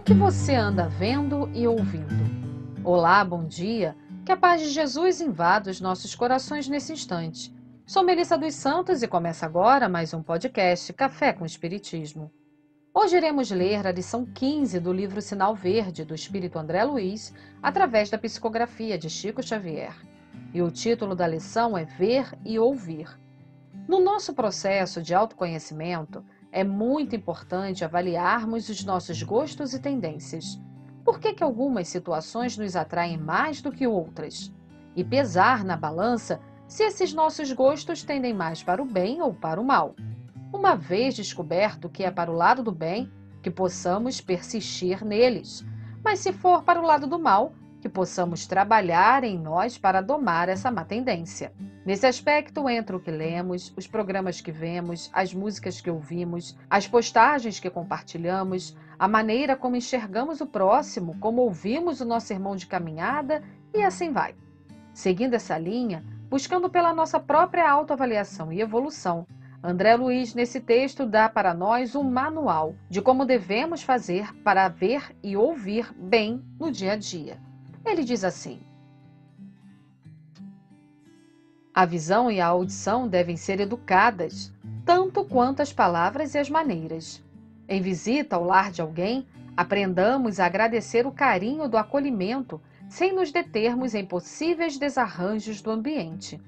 que você anda vendo e ouvindo? Olá, bom dia. Que a paz de Jesus invada os nossos corações nesse instante. Sou Melissa dos Santos e começa agora mais um podcast Café com Espiritismo. Hoje iremos ler a lição 15 do livro Sinal Verde, do Espírito André Luiz, através da psicografia de Chico Xavier. E o título da lição é Ver e Ouvir. No nosso processo de autoconhecimento, é muito importante avaliarmos os nossos gostos e tendências. Por que algumas situações nos atraem mais do que outras? E pesar na balança se esses nossos gostos tendem mais para o bem ou para o mal. Uma vez descoberto que é para o lado do bem, que possamos persistir neles. Mas se for para o lado do mal, que possamos trabalhar em nós para domar essa má tendência. Nesse aspecto entra o que lemos, os programas que vemos, as músicas que ouvimos, as postagens que compartilhamos, a maneira como enxergamos o próximo, como ouvimos o nosso irmão de caminhada e assim vai. Seguindo essa linha, buscando pela nossa própria autoavaliação e evolução, André Luiz, nesse texto, dá para nós um manual de como devemos fazer para ver e ouvir bem no dia a dia. Ele diz assim: a visão e a audição devem ser educadas, tanto quanto as palavras e as maneiras. Em visita ao lar de alguém, aprendamos a agradecer o carinho do acolhimento, sem nos determos em possíveis desarranjos do ambiente.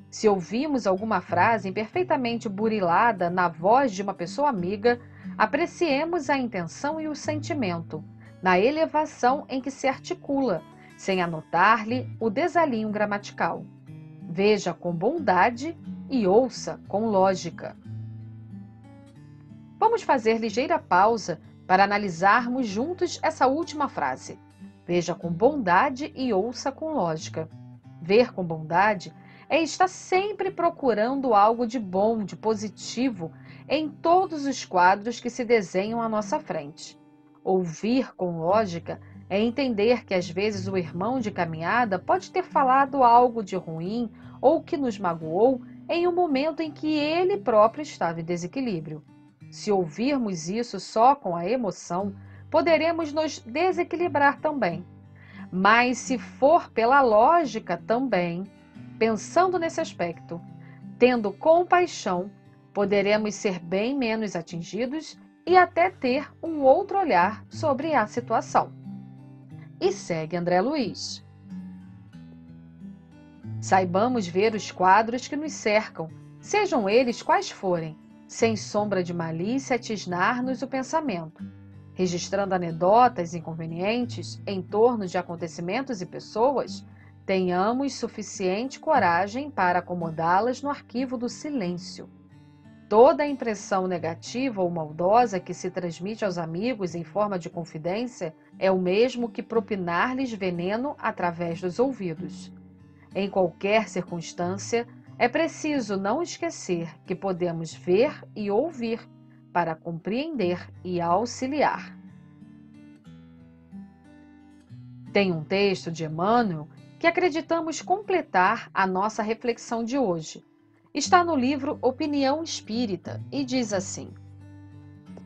Se ouvimos alguma frase imperfeitamente burilada na voz de uma pessoa amiga, apreciemos a intenção e o sentimento, na elevação em que se articula, sem anotar-lhe o desalinho gramatical. Veja com bondade e ouça com lógica. Vamos fazer ligeira pausa para analisarmos juntos essa última frase. Veja com bondade e ouça com lógica. Ver com bondade é estar sempre procurando algo de bom, de positivo, em todos os quadros que se desenham à nossa frente. Ouvir com lógica é entender que às vezes o irmão de caminhada pode ter falado algo de ruim ou que nos magoou em um momento em que ele próprio estava em desequilíbrio. Se ouvirmos isso só com a emoção, poderemos nos desequilibrar também. Mas se for pela lógica também, pensando nesse aspecto, tendo compaixão, poderemos ser bem menos atingidos e até ter um outro olhar sobre a situação. E segue André Luiz. Saibamos ver os quadros que nos cercam, sejam eles quais forem, sem sombra de malícia tisnar-nos o pensamento. Registrando anedotas inconvenientes em torno de acontecimentos e pessoas, tenhamos suficiente coragem para acomodá-las no arquivo do silêncio. Toda a impressão negativa ou maldosa que se transmite aos amigos em forma de confidência é o mesmo que propinar-lhes veneno através dos ouvidos. Em qualquer circunstância, é preciso não esquecer que podemos ver e ouvir para compreender e auxiliar. Tem um texto de Emmanuel que acreditamos completar a nossa reflexão de hoje. Está no livro Opinião Espírita e diz assim: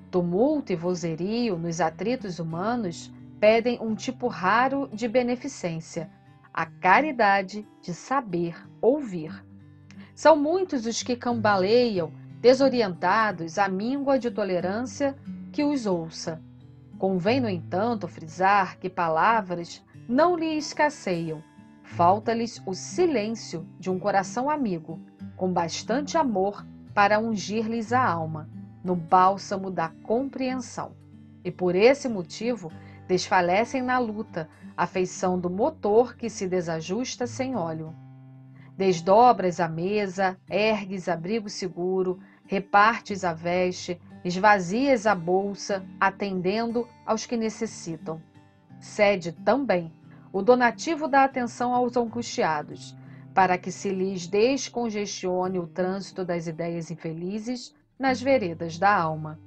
tumulto e vozerio nos atritos humanos pedem um tipo raro de beneficência, a caridade de saber ouvir. São muitos os que cambaleiam, desorientados, à míngua de tolerância que os ouça. Convém, no entanto, frisar que palavras não lhe escasseiam, falta-lhes o silêncio de um coração amigo, com bastante amor para ungir-lhes a alma, no bálsamo da compreensão. E por esse motivo desfalecem na luta, a feição do motor que se desajusta sem óleo. Desdobras a mesa, ergues abrigo seguro, repartes a veste, esvazias a bolsa, atendendo aos que necessitam. Cede também o donativo da atenção aos angustiados, para que se lhes descongestione o trânsito das ideias infelizes nas veredas da alma.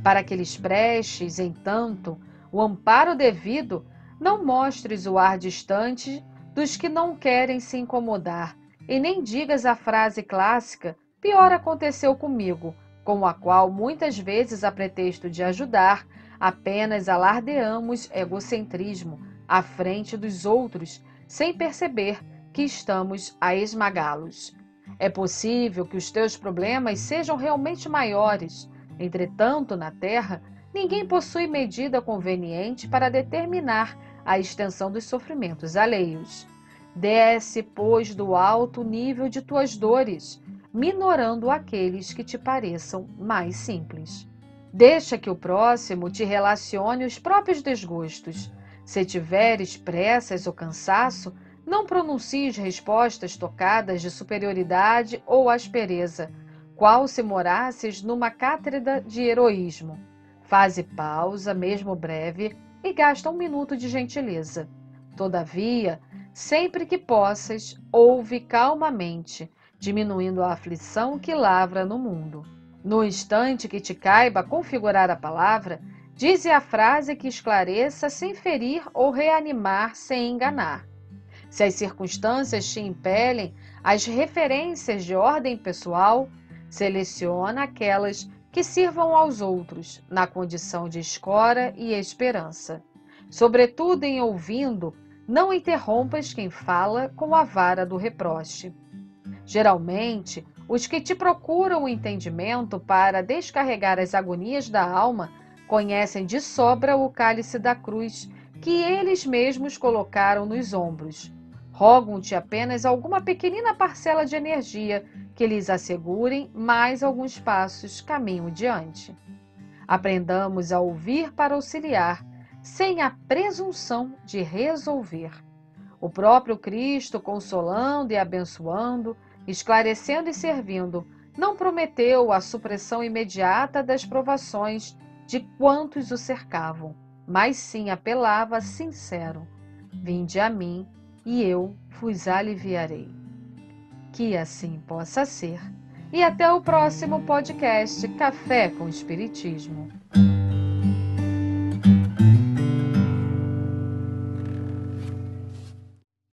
Para que lhes prestes, entanto, o amparo devido, não mostres o ar distante dos que não querem se incomodar, e nem digas a frase clássica: pior aconteceu comigo, com a qual muitas vezes, a pretexto de ajudar, apenas alardeamos egocentrismo à frente dos outros, sem perceber que estamos a esmagá-los. É possível que os teus problemas sejam realmente maiores. Entretanto, na Terra, ninguém possui medida conveniente para determinar a extensão dos sofrimentos alheios. Desce, pois, do alto nível de tuas dores, minorando aqueles que te pareçam mais simples. Deixa que o próximo te relacione os próprios desgostos. Se tiveres pressas ou cansaço, não pronuncies respostas tocadas de superioridade ou aspereza, qual se morasses numa cátedra de heroísmo. Faze pausa, mesmo breve, e gasta 1 minuto de gentileza. Todavia, sempre que possas, ouve calmamente, diminuindo a aflição que lavra no mundo. No instante que te caiba configurar a palavra, dize a frase que esclareça sem ferir ou reanimar sem enganar. Se as circunstâncias te impelem às referências de ordem pessoal, seleciona aquelas que sirvam aos outros, na condição de escora e esperança. Sobretudo em ouvindo, não interrompas quem fala com a vara do reproche. Geralmente, os que te procuram o entendimento para descarregar as agonias da alma conhecem de sobra o cálice da cruz que eles mesmos colocaram nos ombros. Rogam-te apenas alguma pequenina parcela de energia que lhes assegurem mais alguns passos caminho diante. Aprendamos a ouvir para auxiliar, sem a presunção de resolver. O próprio Cristo, consolando e abençoando, esclarecendo e servindo, não prometeu a supressão imediata das provações de quantos o cercavam, mas sim apelava sincero: vinde a mim, e eu vos aliviarei. Que assim possa ser. E até o próximo podcast Café com Espiritismo.